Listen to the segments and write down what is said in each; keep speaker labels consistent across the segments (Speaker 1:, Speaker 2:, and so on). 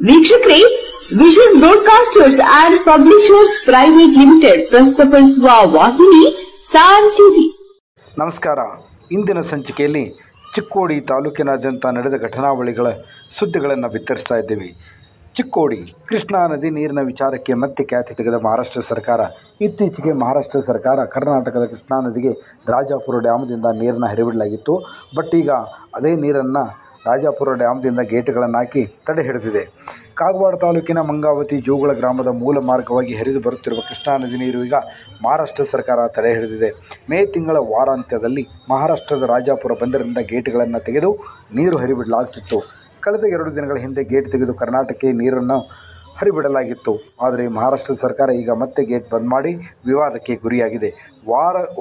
Speaker 1: ವೀಕ್ಷಕರೇ, vision broadcasters and publishers private limited ಪ್ರಸ್ತುತಪಡಿಸುವ ವಾಹಿನಿ ಸಾನ್ ಟಿವಿ.
Speaker 2: ನಮಸ್ಕಾರ. ಇಂದಿನ ಸಂಚಿಕೆಯಲ್ಲಿ ಚಿಕ್ಕೋಡಿ ತಾಲೂಕಿನಾದ್ಯಂತ ನಡೆದ ಘಟನಾವಳಿಗಳ ಸುದ್ದಿಗಳನ್ನು ಬಿತ್ತರಿಸ್ತಾ ಇದ್ದೇವೆ. ಚಿಕ್ಕೋಡಿ ಕೃಷ್ಣಾ ನದಿ ನೀರಿನ ವಿಚಾರಕ್ಕೆ ಮತ್ತೆ ಖ್ಯಾತಿ ತೆಗೆದ ಮಹಾರಾಷ್ಟ್ರ ಸರ್ಕಾರ ಇತ್ತೀಚೆಗೆ ಕರ್ನಾಟಕದ ಕೃಷ್ಣಾ ನದಿಗೆ ರಾಜಾಪುರ ಡ್ಯಾಮ್ದಿಂದ ನೀರನ್ನು ಹರಿಬಿಡಲಾಗಿತ್ತು. ಬಟ್ ಈಗ ಅದೇ ನೀರನ್ನು ರಾಜಾಪುರ ಡ್ಯಾಮ್ದಿಂದ ಗೇಟ್ಗಳನ್ನು ಹಾಕಿ ತಡೆ ಹಿಡಿದಿದೆ. ಕಾಗವಾಡ ತಾಲೂಕಿನ ಮಂಗಾವತಿ ಜೋಗುಳ ಗ್ರಾಮದ ಮೂಲ ಮಾರ್ಗವಾಗಿ ಹರಿದು ಬರುತ್ತಿರುವ ಕೃಷ್ಣಾ ನದಿ ನೀರು ಈಗ ಮಹಾರಾಷ್ಟ್ರ ಸರ್ಕಾರ ತಡೆ ಹಿಡಿದಿದೆ. ಮೇ ತಿಂಗಳ ವಾರಾಂತ್ಯದಲ್ಲಿ ಮಹಾರಾಷ್ಟ್ರದ ರಾಜಾಪುರ ಬಂದರಿನಿಂದ ಗೇಟ್ಗಳನ್ನು ತೆಗೆದು ನೀರು ಹರಿಬಿಡಲಾಗುತ್ತಿತ್ತು. ಕಳೆದ 2 ದಿನಗಳ ಹಿಂದೆ ಗೇಟ್ ತೆಗೆದು ಕರ್ನಾಟಕಕ್ಕೆ ನೀರನ್ನು ಹರಿಬಿಡಲಾಗಿತ್ತು. ಆದರೆ ಮಹಾರಾಷ್ಟ್ರ ಸರ್ಕಾರ ಈಗ ಮತ್ತೆ ಗೇಟ್ ಬಂದ್ ಮಾಡಿ ವಿವಾದಕ್ಕೆ ಗುರಿಯಾಗಿದೆ.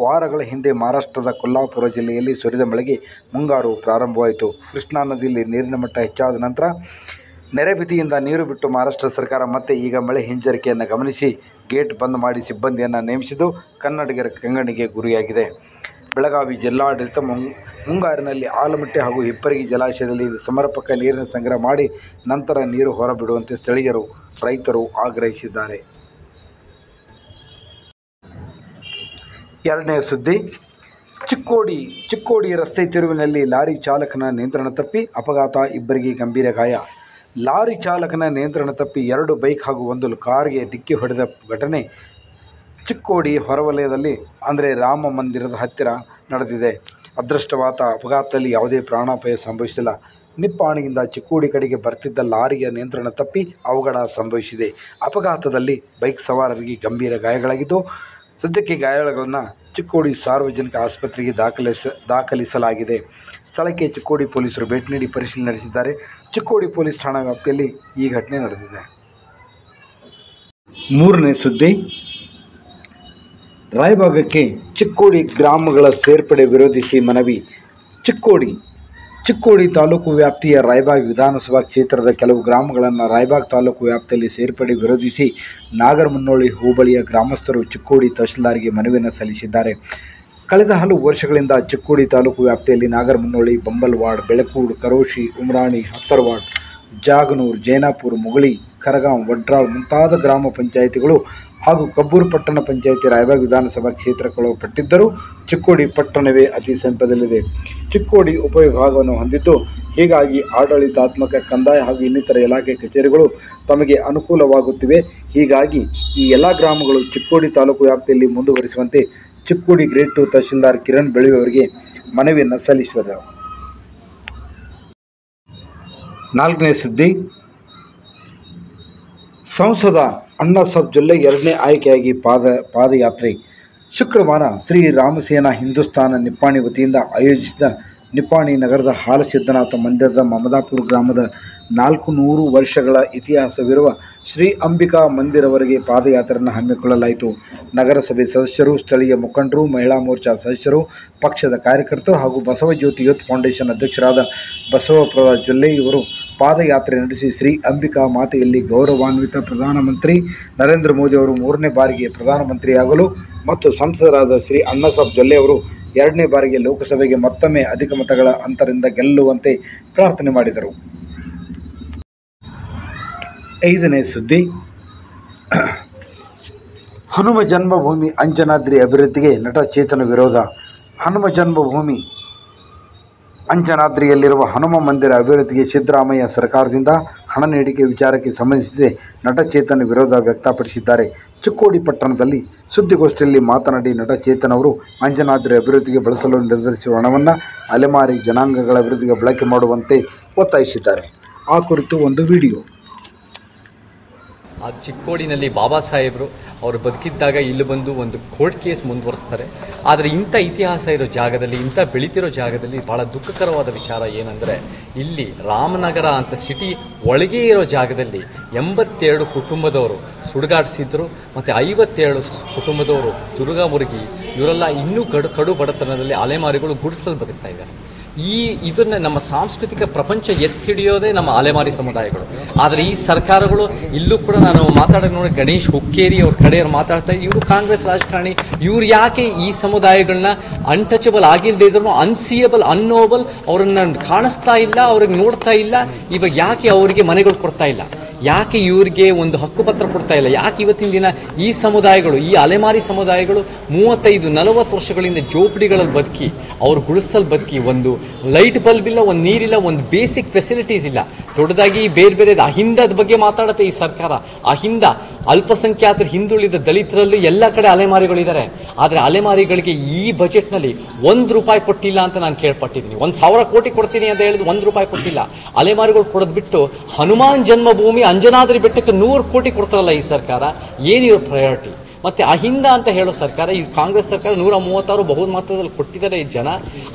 Speaker 2: ವಾರಗಳ ಹಿಂದೆ ಮಹಾರಾಷ್ಟ್ರದ ಕೊಲ್ಹಾಪುರ ಜಿಲ್ಲೆಯಲ್ಲಿ ಸುರಿದ ಮಳೆಗೆ ಮುಂಗಾರು ಪ್ರಾರಂಭವಾಯಿತು. ಕೃಷ್ಣಾ ನದಿಯಲ್ಲಿ ನೀರಿನ ಮಟ್ಟ ಹೆಚ್ಚಾದ ನಂತರ ನೆರೆಬಿತಿಯಿಂದ ನೀರು ಬಿಟ್ಟು ಮಹಾರಾಷ್ಟ್ರ ಸರ್ಕಾರ ಮತ್ತೆ ಈಗ ಮಳೆ ಹಿಂಜರಿಕೆಯನ್ನು ಗಮನಿಸಿ ಗೇಟ್ ಬಂದ್ ಮಾಡಿ ಸಿಬ್ಬಂದಿಯನ್ನು ನೇಮಿಸಿದ್ದು ಕನ್ನಡಿಗರ ಕಂಗಣಿಗೆ ಗುರಿಯಾಗಿದೆ. ಬೆಳಗಾವಿ ಜಿಲ್ಲಾಡಳಿತ ಮುಂಗಾರಿನಲ್ಲಿ ಆಲಮಟ್ಟಿ ಹಾಗೂ ಹಿಪ್ಪರಗಿ ಜಲಾಶಯದಲ್ಲಿ ಸಮರ್ಪಕ ನೀರಿನ ಸಂಗ್ರಹ ಮಾಡಿ ನಂತರ ನೀರು ಹೊರಬಿಡುವಂತೆ ಸ್ಥಳೀಯರು, ರೈತರು ಆಗ್ರಹಿಸಿದ್ದಾರೆ. ಎರಡನೇ ಸುದ್ದಿ, ಚಿಕ್ಕೋಡಿ ರಸ್ತೆ ತಿರುವಿನಲ್ಲಿ ಲಾರಿ ಚಾಲಕನ ನಿಯಂತ್ರಣ ತಪ್ಪಿ ಅಪಘಾತ, ಇಬ್ಬರಿಗೆ ಗಂಭೀರ ಗಾಯ. ಲಾರಿ ಚಾಲಕನ ನಿಯಂತ್ರಣ ತಪ್ಪಿ 2 ಬೈಕ್ ಹಾಗೂ 1 ಕಾರಿಗೆ ಡಿಕ್ಕಿ ಹೊಡೆದ ಘಟನೆ ಚಿಕ್ಕೋಡಿ ಹೊರವಲಯದಲ್ಲಿ ಅಂದರೆ ರಾಮ ಮಂದಿರದ ಹತ್ತಿರ ನಡೆದಿದೆ. ಅದೃಷ್ಟವಾದ ಅಪಘಾತದಲ್ಲಿ ಯಾವುದೇ ಪ್ರಾಣಾಪಾಯ ಸಂಭವಿಸಿಲ್ಲ. ನಿಪ್ಪಾಣಿಯಿಂದ ಚಿಕ್ಕೋಡಿ ಕಡೆಗೆ ಬರ್ತಿದ್ದ ಲಾರಿಯ ನಿಯಂತ್ರಣ ತಪ್ಪಿ ಅವಘಡ ಸಂಭವಿಸಿದೆ. ಅಪಘಾತದಲ್ಲಿ ಬೈಕ್ ಸವಾರರಿಗೆ ಗಂಭೀರ ಗಾಯಗಳಾಗಿದ್ದು, ಸದ್ಯಕ್ಕೆ ಗಾಯಾಳುಗಳನ್ನು ಚಿಕ್ಕೋಡಿ ಸಾರ್ವಜನಿಕ ಆಸ್ಪತ್ರೆಗೆ ದಾಖಲಿಸಲಾಗಿದೆ. ಸ್ಥಳಕ್ಕೆ ಚಿಕ್ಕೋಡಿ ಪೊಲೀಸರು ಭೇಟಿ ನೀಡಿ ಪರಿಶೀಲನೆ ನಡೆಸಿದ್ದಾರೆ. ಚಿಕ್ಕೋಡಿ ಪೊಲೀಸ್ ಠಾಣಾ ವ್ಯಾಪ್ತಿಯಲ್ಲಿ ಈ ಘಟನೆ ನಡೆದಿದೆ. ಮೂರನೇ ಸುದ್ದಿ, ರಾಯಬಾಗಕ್ಕೆ ಚಿಕ್ಕೋಡಿ ಗ್ರಾಮಗಳ ಸೇರ್ಪಡೆ ವಿರೋಧಿಸಿ ಮನವಿ. ಚಿಕ್ಕೋಡಿ ತಾಲೂಕು ವ್ಯಾಪ್ತಿಯ ರಾಯಬಾಗ್ ವಿಧಾನಸಭಾ ಕ್ಷೇತ್ರದ ಕೆಲವು ಗ್ರಾಮಗಳನ್ನು ರಾಯಬಾಗ್ ತಾಲೂಕು ವ್ಯಾಪ್ತಿಯಲ್ಲಿ ಸೇರ್ಪಡೆ ವಿರೋಧಿಸಿ ನಾಗರಮುನ್ನೋಳಿ ಹೋಬಳಿಯ ಗ್ರಾಮಸ್ಥರು ಚಿಕ್ಕೋಡಿ ತಹಶೀಲ್ದಾರ್ಗೆ ಮನವಿಯನ್ನು ಸಲ್ಲಿಸಿದ್ದಾರೆ. ಕಳೆದ ಹಲವು ವರ್ಷಗಳಿಂದ ಚಿಕ್ಕೋಡಿ ತಾಲೂಕು ವ್ಯಾಪ್ತಿಯಲ್ಲಿ ನಾಗರಮುನ್ನೋಳಿ, ಬಂಬಲ್ವಾಡ್, ಬೆಳಕೂಡು, ಕರೋಶಿ, ಉಮ್ರಾಣಿ, ಹತ್ತರವಾಡ್, ಜಾಗನೂರು, ಜೈನಾಪುರ, ಮುಗಳಿ, ಕರಗಾಂವ್, ವಡ್ರಾಳ್ ಮುಂತಾದ ಗ್ರಾಮ ಪಂಚಾಯಿತಿಗಳು ಹಾಗೂ ಕಬ್ಬೂರು ಪಟ್ಟಣ ಪಂಚಾಯಿತಿ ರಾಯಬಾಗ್ ವಿಧಾನಸಭಾ ಕ್ಷೇತ್ರಕ್ಕೊಳಪಟ್ಟಿದ್ದರೂ ಚಿಕ್ಕೋಡಿ ಪಟ್ಟಣವೇ ಅತಿ ಸಮೀಪದಲ್ಲಿದೆ. ಚಿಕ್ಕೋಡಿ ಉಪವಿಭಾಗವನ್ನು ಹೊಂದಿದ್ದು, ಹೀಗಾಗಿ ಆಡಳಿತಾತ್ಮಕ, ಕಂದಾಯ ಹಾಗೂ ಇನ್ನಿತರ ಇಲಾಖೆ ಕಚೇರಿಗಳು ತಮಗೆ ಅನುಕೂಲವಾಗುತ್ತಿವೆ. ಹೀಗಾಗಿ ಈ ಎಲ್ಲ ಗ್ರಾಮಗಳು ಚಿಕ್ಕೋಡಿ ತಾಲೂಕು ವ್ಯಾಪ್ತಿಯಲ್ಲಿ ಮುಂದುವರಿಸುವಂತೆ ಚಿಕ್ಕೋಡಿ ಗ್ರೇಡ್ 2 ತಹಶೀಲ್ದಾರ್ ಕಿರಣ್ ಬೆಳವಿ ಅವರಿಗೆ ಮನವಿಯನ್ನು ಸಲ್ಲಿಸಿದರು. ನಾಲ್ಕನೇ ಸುದ್ದಿ, ಸಂಸದ ಅಣ್ಣಾಸಾಬ್ ಜೊಲ್ಲೆ 2ನೇ ಆಯ್ಕೆಯಾಗಿ ಪಾದಯಾತ್ರೆ. ಶುಕ್ರವಾರ ಶ್ರೀ ರಾಮಸೇನಾ ಹಿಂದೂಸ್ಥಾನ ನಿಪ್ಪಾಣಿ ವತಿಯಿಂದ ಆಯೋಜಿಸಿದ ನಿಪ್ಪಾಣಿ ನಗರದ ಹಾಲಸಿದ್ದನಾಥ ಮಂದಿರದ ಮಮದಾಪುರ ಗ್ರಾಮದ 400 ವರ್ಷಗಳ ಇತಿಹಾಸವಿರುವ ಶ್ರೀ ಅಂಬಿಕಾ ಮಂದಿರವರೆಗೆ ಪಾದಯಾತ್ರೆಯನ್ನು ಹಮ್ಮಿಕೊಳ್ಳಲಾಯಿತು. ನಗರಸಭೆ ಸದಸ್ಯರು, ಸ್ಥಳೀಯ ಮುಖಂಡರು, ಮಹಿಳಾ ಮೋರ್ಚಾ ಸದಸ್ಯರು, ಪಕ್ಷದ ಕಾರ್ಯಕರ್ತರು ಹಾಗೂ ಬಸವಜ್ಯೋತಿ ಯೂತ್ ಫೌಂಡೇಶನ್ ಅಧ್ಯಕ್ಷರಾದ ಬಸವಪ್ರದ ಜೊಲ್ಲೆ ಇವರು ಪಾದಯಾತ್ರೆ ನಡೆಸಿ ಶ್ರೀ ಅಂಬಿಕಾ ಮಾತೆಯಲ್ಲಿ ಗೌರವಾನ್ವಿತ ಪ್ರಧಾನಮಂತ್ರಿ ನರೇಂದ್ರ ಮೋದಿ ಅವರು 3ನೇ ಬಾರಿಗೆ ಪ್ರಧಾನಮಂತ್ರಿಯಾಗಲು ಮತ್ತು ಸಂಸದರಾದ ಶ್ರೀ ಅಣ್ಣಾಸಾಬ್ ಜೊಲ್ಲೆ ಅವರು 2ನೇ ಬಾರಿಗೆ ಲೋಕಸಭೆಗೆ ಮತ್ತೊಮ್ಮೆ ಅಧಿಕ ಮತಗಳ ಅಂತರದಿಂದ ಗೆಲ್ಲುವಂತೆ ಪ್ರಾರ್ಥನೆ ಮಾಡಿದರು. 5ನೇ ಸುದ್ದಿ, ಹನುಮ ಜನ್ಮಭೂಮಿ ಅಂಜನಾದ್ರಿ ಅಭಿವೃದ್ಧಿಗೆ ನಟ ಚೇತನ್ ವಿರೋಧ. ಹನುಮ ಜನ್ಮಭೂಮಿ ಅಂಜನಾದ್ರಿಯಲ್ಲಿರುವ ಹನುಮ ಮಂದಿರ ಅಭಿವೃದ್ಧಿಗೆ ಸಿದ್ದರಾಮಯ್ಯ ಸರ್ಕಾರದಿಂದ ಹಣ ನೀಡಿಕೆ ವಿಚಾರಕ್ಕೆ ಸಂಬಂಧಿಸಿದ ನಟ ಚೇತನ್ ವಿರೋಧ ವ್ಯಕ್ತಪಡಿಸಿದ್ದಾರೆ. ಚಿಕ್ಕೋಡಿ ಪಟ್ಟಣದಲ್ಲಿ ಸುದ್ದಿಗೋಷ್ಠಿಯಲ್ಲಿ ಮಾತನಾಡಿ ನಟ ಚೇತನ್ ಅವರು ಅಂಜನಾದ್ರಿ ಅಭಿವೃದ್ಧಿಗೆ ಬಳಸಲು ನಿರ್ಧರಿಸಿರುವ ಹಣವನ್ನು ಅಲೆಮಾರಿ ಜನಾಂಗಗಳ ಅಭಿವೃದ್ಧಿಗೆ ಬಳಕೆ ಮಾಡುವಂತೆ ಒತ್ತಾಯಿಸಿದ್ದಾರೆ. ಆ ಕುರಿತು ಒಂದು ವಿಡಿಯೋ.
Speaker 3: ಆ ಚಿಕ್ಕೋಡಿನಲ್ಲಿ ಬಾಬಾ ಸಾಹೇಬರು ಅವರು ಬದುಕಿದ್ದಾಗ ಇಲ್ಲಿ ಬಂದು ಒಂದು ಕೋರ್ಟ್ ಕೇಸ್ ಮುಂದುವರಿಸ್ತಾರೆ. ಆದರೆ ಇಂಥ ಇತಿಹಾಸ ಇರೋ ಜಾಗದಲ್ಲಿ, ಇಂಥ ಬೆಳೀತಿರೋ ಜಾಗದಲ್ಲಿ ಭಾಳ ದುಃಖಕರವಾದ ವಿಚಾರ ಏನಂದರೆ, ಇಲ್ಲಿ ರಾಮನಗರ ಅಂತ ಸಿಟಿ ಒಳಗೆ ಇರೋ ಜಾಗದಲ್ಲಿ 82 ಕುಟುಂಬದವರು ಸುಡುಗಾಡಿಸಿದ್ರು ಮತ್ತು 57 ಕುಟುಂಬದವರು ದುರ್ಗಾ ಮುರುಗಿ ಇವರೆಲ್ಲ ಇನ್ನೂ ಕಡು ಬಡತನದಲ್ಲಿ ಅಲೆಮಾರಿಗಳು ಗುಡಿಸಲು ಬದುಕ್ತಾ ಇದ್ದಾರೆ. ಇದನ್ನ ನಮ್ಮ ಸಾಂಸ್ಕೃತಿಕ ಪ್ರಪಂಚ ಎತ್ತಿಡಿಯೋದೇ ನಮ್ಮ ಅಲೆಮಾರಿ ಸಮುದಾಯಗಳು. ಆದರೆ ಈ ಸರ್ಕಾರಗಳು ಇಲ್ಲೂ ಕೂಡ ನಾನು ಮಾತಾಡೋದು ನೋಡಿ, ಗಣೇಶ್ ಹುಕ್ಕೇರಿ ಅವ್ರ ಕಡೆಯವ್ರು ಮಾತಾಡ್ತಾ ಇವರು ಕಾಂಗ್ರೆಸ್ ರಾಜಕಾರಣಿ, ಇವ್ರು ಯಾಕೆ ಈ ಸಮುದಾಯಗಳನ್ನ ಅನ್ಟಚಬಲ್ ಆಗಿಲ್ಲದೆ ಇದ್ರು ಅನ್ಸಿಯಬಲ್ ಅನ್ನೋಬಲ್ ಅವರನ್ನ ಕಾಣಿಸ್ತಾ ಇಲ್ಲ, ಅವ್ರಿಗೆ ನೋಡ್ತಾ ಇಲ್ಲ, ಇವಾಗ ಯಾಕೆ ಅವರಿಗೆ ಮನೆಗಳು ಕೊಡ್ತಾ ಇಲ್ಲ? ಯಾಕೆ ಇವ್ರಿಗೆ ಒಂದು ಹಕ್ಕುಪತ್ರ ಕೊಡ್ತಾ ಇಲ್ಲ? ಯಾಕೆ ಇವತ್ತಿನ ದಿನ ಈ ಸಮುದಾಯಗಳು, ಈ ಅಲೆಮಾರಿ ಸಮುದಾಯಗಳು 35-40 ವರ್ಷಗಳಿಂದ ಜೋಪಡಿಗಳಲ್ಲಿ ಬದುಕಿ, ಅವ್ರು ಗುಡಿಸಲು ಬದುಕಿ, ಒಂದು ಲೈಟ್ ಬಲ್ಬ್ ಇಲ್ಲ, ಒಂದು ನೀರಿಲ್ಲ, ಒಂದು ಬೇಸಿಕ್ ಫೆಸಿಲಿಟೀಸ್ ಇಲ್ಲ. ದೊಡ್ಡದಾಗಿ ಬೇರೆ ಬೇರೆ ಅಹಿಂದದ ಬಗ್ಗೆ ಮಾತಾಡುತ್ತೆ ಈ ಸರ್ಕಾರ. ಅಹಿಂದ, ಅಲ್ಪಸಂಖ್ಯಾತರು, ಹಿಂದುಳಿದ ದಲಿತರಲ್ಲೂ ಎಲ್ಲ ಕಡೆ ಅಲೆಮಾರಿಗಳಿದ್ದಾರೆ. ಆದರೆ ಅಲೆಮಾರಿಗಳಿಗೆ ಈ ಬಜೆಟ್ನಲ್ಲಿ ₹1 ಕೊಟ್ಟಿಲ್ಲ ಅಂತ ನಾನು ಕೇಳ್ಪಟ್ಟಿದ್ದೀನಿ. 1,000 ಕೋಟಿ ಕೊಡ್ತೀನಿ ಅಂತ ಹೇಳಿದ್ರು, ₹1 ಕೊಟ್ಟಿಲ್ಲ. ಅಲೆಮಾರಿಗಳು ಕೊಡೋದು ಬಿಟ್ಟು ಹನುಮಾನ್ ಜನ್ಮಭೂಮಿ ಅಂಜನಾದ್ರಿ ಬೆಟ್ಟಕ್ಕೆ 100 ಕೋಟಿ ಕೊಡ್ತಾರಲ್ಲ ಈ ಸರ್ಕಾರ. ಏನಿರೋ ಪ್ರಯಾರಿಟಿ? ಮತ್ತೆ ಅಹಿಂದ ಅಂತ ಹೇಳೋ ಸರ್ಕಾರ, ಈ ಕಾಂಗ್ರೆಸ್ ಸರ್ಕಾರ 136 ಬಹುಮತದಲ್ಲಿ ಕೊಟ್ಟಿದ್ದಾರೆ ಜನ.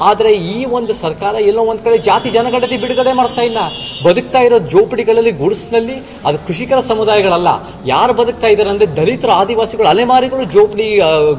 Speaker 3: ಆದರೆ ಈ ಒಂದು ಸರ್ಕಾರ ಎಲ್ಲೋ ಒಂದು ಕಡೆ ಜಾತಿ ಜನಗಣತಿ ಬಿಡುಗಡೆ ಮಾಡ್ತಾ ಇಲ್ಲ. ಬದುಕ್ತಾ ಇರೋ ಜೋಪಡಿಗಳಲ್ಲಿ, ಗುಡಿಸಿನಲ್ಲಿ, ಅದು ಕೃಷಿಕರ ಸಮುದಾಯಗಳಲ್ಲ. ಯಾರು ಬದುಕ್ತಾ ಇದ್ದಾರೆ ಅಂದರೆ ದಲಿತರು, ಆದಿವಾಸಿಗಳು, ಅಲೆಮಾರಿಗಳು ಜೋಪಡಿ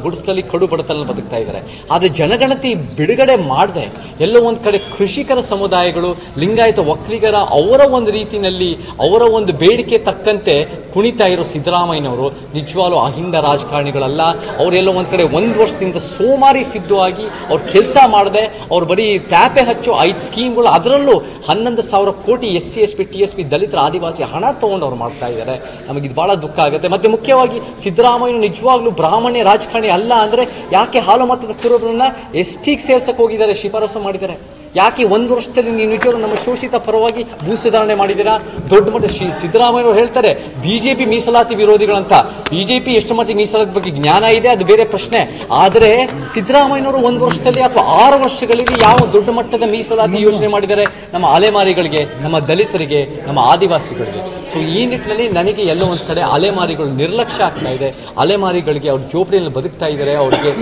Speaker 3: ಗುಡಿಸಲಲ್ಲಿ, ಕಡು ಬಡತನಲ್ಲಿ ಬದುಕ್ತಾ ಇದ್ದಾರೆ. ಆದರೆ ಜನಗಣತಿ ಬಿಡುಗಡೆ ಮಾಡದೆ ಎಲ್ಲೋ ಒಂದು ಕಡೆ ಕೃಷಿಕರ ಸಮುದಾಯಗಳು, ಲಿಂಗಾಯತ ಒಕ್ಕಲಿಗರ, ಅವರ ಒಂದು ರೀತಿಯಲ್ಲಿ, ಅವರ ಒಂದು ಬೇಡಿಕೆ ತಕ್ಕಂತೆ ಕುಣಿತಾ ಇರೋ ಸಿದ್ದರಾಮಯ್ಯನವರು ನಿಜವಾಗ್ಲೂ ಅಹಿಂದ ರಾಜಕಾರಣಿಗಳಲ್ಲ. ಅವರೆಲ್ಲ ಒಂದು ಕಡೆ 1 ವರ್ಷದಿಂದ ಸೋಮಾರಿ ಸಿದ್ಧವಾಗಿ ಅವ್ರು ಕೆಲಸ ಮಾಡದೆ, ಅವ್ರು ಬರೀ ಟ್ಯಾಪೆ ಹಚ್ಚೋ 5 ಸ್ಕೀಮ್ಗಳು, ಅದರಲ್ಲೂ 11,000 ಕೋಟಿ SC ST TSP ದಲಿತರ ಆದಿವಾಸಿ ಹಣ ತೊಗೊಂಡು ಅವ್ರು ಮಾಡ್ತಾ ಇದ್ದಾರೆ. ನಮಗೆ ಇದು ಭಾಳ ದುಃಖ ಆಗುತ್ತೆ. ಮತ್ತು ಮುಖ್ಯವಾಗಿ ಸಿದ್ದರಾಮಯ್ಯ ನಿಜವಾಗ್ಲೂ ಬ್ರಾಹ್ಮಣ್ಯ ರಾಜಕಾರಣಿ ಅಲ್ಲ ಅಂದರೆ ಯಾಕೆ ಹಾಲು ಮತದ ಕುರುಬರನ್ನ STಗೆ ಸೇರ್ಸಕ್ಕೆ ಹೋಗಿದ್ದಾರೆ, ಶಿಫಾರಸು ಮಾಡಿದ್ದಾರೆ? ಯಾಕೆ 1 ವರ್ಷದಲ್ಲಿ ನೀವು ನಿಜವಾಗ್ಲೂ ನಮ್ಮ ಶೋಷಿತ ಪರವಾಗಿ ಭೂ ಸುಧಾರಣೆ ಮಾಡಿದ್ದೀರಾ? ದೊಡ್ಡ ಮಟ್ಟ ಸಿದ್ದರಾಮಯ್ಯವರು ಹೇಳ್ತಾರೆ BJP ಮೀಸಲಾತಿ ವಿರೋಧಿಗಳಂತ. BJP ಎಷ್ಟು ಮಟ್ಟಿಗೆ ಮೀಸಲಾತಿ ಬಗ್ಗೆ ಜ್ಞಾನ ಇದೆ ಅದು ಬೇರೆ ಪ್ರಶ್ನೆ. ಆದರೆ ಸಿದ್ದರಾಮಯ್ಯನವರು 1 ವರ್ಷದಲ್ಲಿ ಅಥವಾ 6 ವರ್ಷಗಳಿಗೆ ಯಾವ ದೊಡ್ಡ ಮಟ್ಟದ ಮೀಸಲಾತಿ ಯೋಜನೆ ಮಾಡಿದ್ದಾರೆ ನಮ್ಮ ಅಲೆಮಾರಿಗಳಿಗೆ, ನಮ್ಮ ದಲಿತರಿಗೆ, ನಮ್ಮ ಆದಿವಾಸಿಗಳಿಗೆ? ಸೊ ಈ ನಿಟ್ಟಿನಲ್ಲಿ ನನಗೆ ಎಲ್ಲೋ ಒಂದು ಕಡೆ ಅಲೆಮಾರಿಗಳು ನಿರ್ಲಕ್ಷ್ಯ ಆಗ್ತಾ ಇದೆ. ಅಲೆಮಾರಿಗಳಿಗೆ ಅವ್ರ ಜೋಪಡಿಯಲ್ಲಿ ಬದುಕ್ತಾ ಇದ್ದಾರೆ, ಅವ್ರಿಗೆ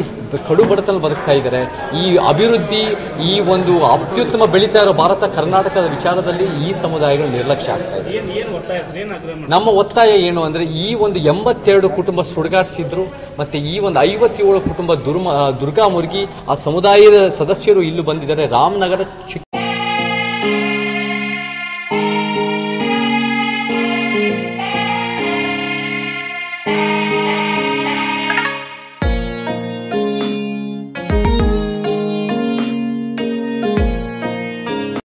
Speaker 3: ಕಡು ಬಡತನಲ್ಲಿ ಬದುಕ್ತಾ ಇದ್ದಾರೆ. ಈ ಅಭಿವೃದ್ಧಿ, ಈ ಒಂದು ಅತ್ಯುತ್ತಮ ಬೆಳೀತಾ ಇರೋ ಭಾರತ ಕರ್ನಾಟಕದ ವಿಚಾರದಲ್ಲಿ ಈ ಸಮುದಾಯಗಳು ನಿರ್ಲಕ್ಷ್ಯ ಆಗ್ತಾ ಇದೆ. ನಮ್ಮ ಒತ್ತಾಯ ಏನು ಅಂದರೆ, ಈ ಒಂದು 82 ಕುಟುಂಬ ಸುಡುಗಾಡಿಸಿದ್ರು, ಮತ್ತೆ ಈ ಒಂದು 57 ಕುಟುಂಬ ದುರ್ಗಾ ಮುರುಗಿ ಆ ಸಮುದಾಯದ ಸದಸ್ಯರು ಇಲ್ಲೂ ಬಂದಿದ್ದಾರೆ. ರಾಮನಗರ